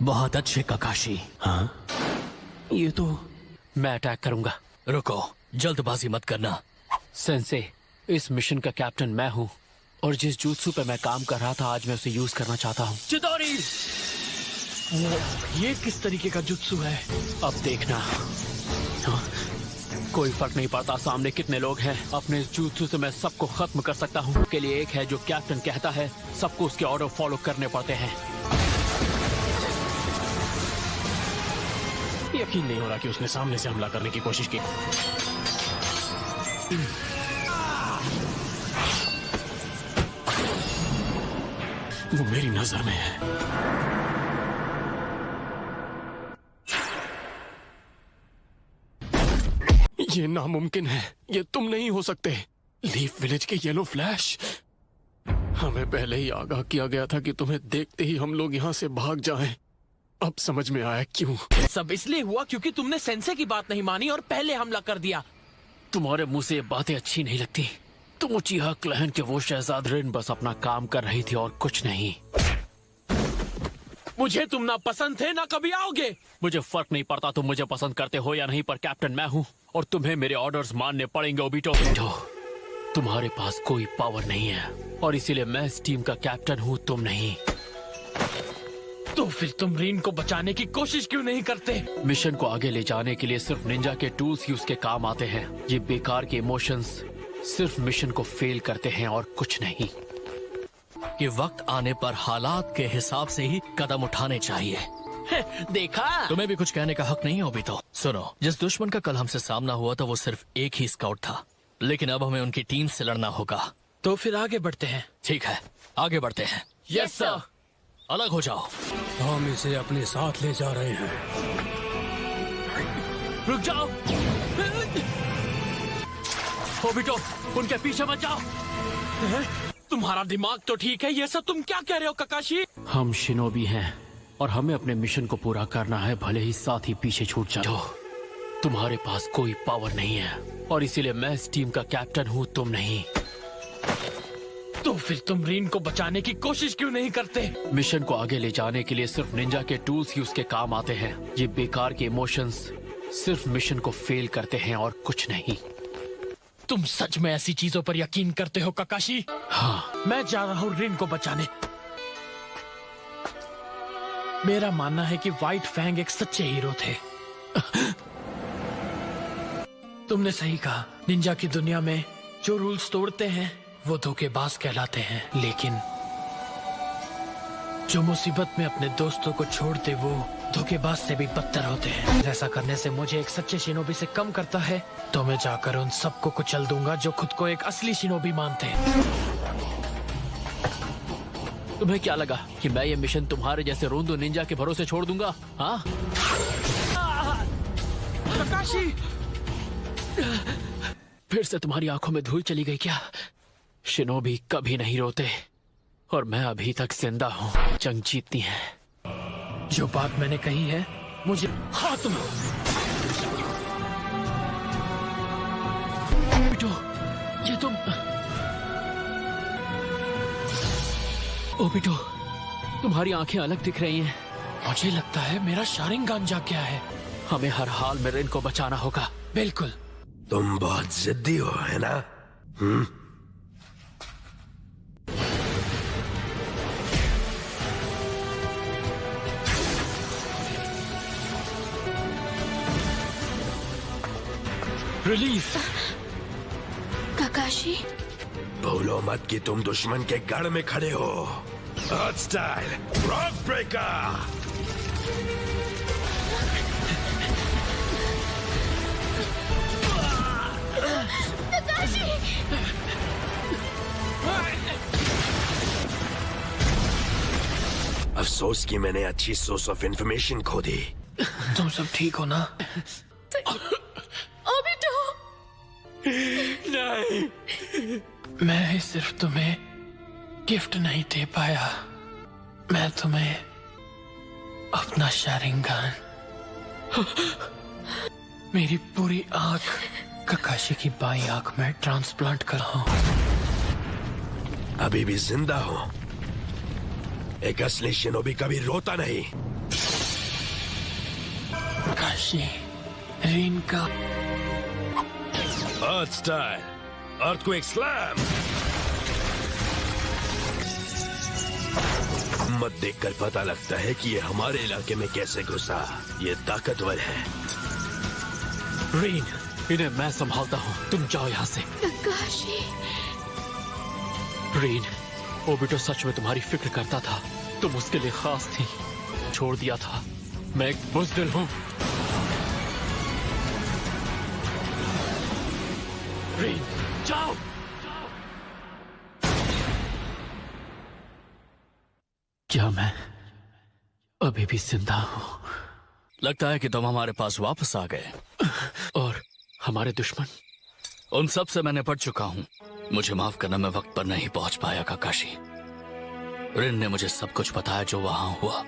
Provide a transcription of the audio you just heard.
बहुत अच्छे ककाशी। हाँ, ये तो मैं अटैक करूंगा। रुको, जल्दबाजी मत करना। सेंसे, इस मिशन का कैप्टन मैं हूँ और जिस jutsu पे मैं काम कर रहा था आज मैं उसे यूज करना चाहता हूँ। चिदोरी! ये किस तरीके का जुत्सु है? अब देखना। हाँ, कोई फर्क नहीं पड़ता सामने कितने लोग हैं। अपने इस jutsu से मैं सबको खत्म कर सकता हूँ। के लिए एक है जो कैप्टन कहता है, सबको उसके ऑर्डर फॉलो करने पड़ते हैं। यकीन नहीं हो रहा कि उसने सामने से हमला करने की कोशिश की। वो मेरी नजर में है। ये नामुमकिन है। ये तुम नहीं हो सकते। लीफ विलेज के येलो फ्लैश। हमें पहले ही आगाह किया गया था कि तुम्हें देखते ही हम लोग यहाँ से भाग जाएं। अब समझ में आया क्यों। सब इसलिए हुआ क्योंकि तुमने सेंसे की बात नहीं मानी और पहले हमला कर दिया। तुम्हारे मुंह से ये बातें अच्छी नहीं लगती। तुम उचिहा क्लैन के वो शहजाद रिन बस अपना काम कर रही थी और कुछ नहीं। मुझे तुम ना पसंद थे ना कभी आओगे। मुझे फर्क नहीं पड़ता तुम मुझे पसंद करते हो या नहीं, पर कैप्टन मैं हूँ और तुम्हें मेरे ऑर्डर्स मानने पड़ेंगे। ओबिटो, तुम्हारे पास कोई पावर नहीं है और इसीलिए मैं इस टीम का कैप्टन हूँ, तुम नहीं। तो फिर तुम रीन को बचाने की कोशिश क्यों नहीं करते? मिशन को आगे ले जाने के लिए सिर्फ निंजा के टूल्स ही उसके काम आते हैं। ये बेकार के इमोशंस सिर्फ मिशन को फेल करते हैं और कुछ नहीं। कि वक्त आने पर हालात के हिसाब से ही कदम उठाने चाहिए। देखा? तुम्हें भी कुछ कहने का हक नहीं है ओबिटो। सुनो, जिस दुश्मन का कल हमसे सामना हुआ था वो सिर्फ एक ही स्काउट था, लेकिन अब हमें उनकी टीम से लड़ना होगा। तो फिर आगे बढ़ते हैं। ठीक है, आगे बढ़ते हैं। Yes sir. अलग हो जाओ। हम इसे अपने साथ ले जा रहे हैं। रुक जाओ। ओबिटो, उनके पीछे मत जाओ। तुम्हारा दिमाग तो ठीक है। ये सब तुम क्या कह रहे हो ककाशी? हम शिनोबी हैं और हमें अपने मिशन को पूरा करना है, भले ही साथ ही पीछे छूट जाओ। तुम्हारे पास कोई पावर नहीं है और इसीलिए मैं इस टीम का कैप्टन हूँ, तुम नहीं। तो फिर तुम रीन को बचाने की कोशिश क्यों नहीं करते? मिशन को आगे ले जाने के लिए सिर्फ निंजा के टूल्स ही उसके काम आते हैं। ये बेकार के इमोशंस सिर्फ मिशन को फेल करते हैं और कुछ नहीं। तुम सच में ऐसी चीजों पर यकीन करते हो ककाशी? हाँ, मैं जा रहा हूँ रिन को बचाने। मेरा मानना है कि व्हाइट फैंग एक सच्चे हीरो थे। तुमने सही कहा। निंजा की दुनिया में जो रूल्स तोड़ते हैं वो धोखेबाज कहलाते हैं, लेकिन जो मुसीबत में अपने दोस्तों को छोड़ते वो धोखेबाज से भी बदतर होते हैं। ऐसा करने से मुझे एक सच्चे शिनोबी से कम करता है, तो मैं जाकर उन सबको कुचल दूंगा जो खुद को एक असली शिनोबी मानते हैं। तुम्हें क्या लगा कि मैं ये मिशन तुम्हारे जैसे रोंदो निंजा के भरोसे छोड़ दूंगा? हाँ, ककाशी! फिर से तुम्हारी आंखों में धूल चली गई क्या? शिनोबी कभी नहीं रोते और मैं अभी तक जिंदा हूँ। जंग जीतनी है। जो बात मैंने कही है मुझे हाथ में। ओबिटो, ये तुम? ओबिटो, तुम्हारी आंखें अलग दिख रही हैं। मुझे लगता है मेरा शारिंगान जा गया है। हमें हर हाल में रिन को बचाना होगा। बिल्कुल। तुम बहुत जिद्दी हो, है ना? रिलीफ। ककाशी, भूलो मत कि तुम दुश्मन के गढ़ में खड़े हो। Hot style rock breaker. Kakashi! अफसोस कि मैंने अच्छी सोर्स ऑफ इंफॉर्मेशन खो दी। तुम सब ठीक हो ना? ओबिटो! नहीं, मैं सिर्फ तुम्हें गिफ्ट नहीं दे पाया, मैं तुम्हें अपना शारिंगान, मेरी पूरी आंख ककाशी की बाई आंख में ट्रांसप्लांट कर रहा हूं। अभी भी जिंदा हो। एक असली शिनोबी कभी रोता नहीं। काकाशी, रीन का अर्थ स्टाइल, अर्थक्वेक स्लैम। मत देखकर पता लगता है कि ये हमारे इलाके में कैसे घुसा। ये ताकतवर है। रीन, इन्हें मैं संभालता हूँ, तुम जाओ यहाँ से। काकाशी, रीन, ओबिटो सच में तुम्हारी फिक्र करता था, तुम उसके लिए खास थी। छोड़ दिया था, मैं एक बुज़दिल हूँ। रीन, जाओ। क्या मैं अभी भी जिंदा हूँ? लगता है कि तुम हमारे पास वापस आ गए। और हमारे दुश्मन? उन सब से मैं निपट चुका हूँ। मुझे माफ करना, मैं वक्त पर नहीं पहुंच पाया काकाशी। रिन ने मुझे सब कुछ बताया जो वहां हुआ।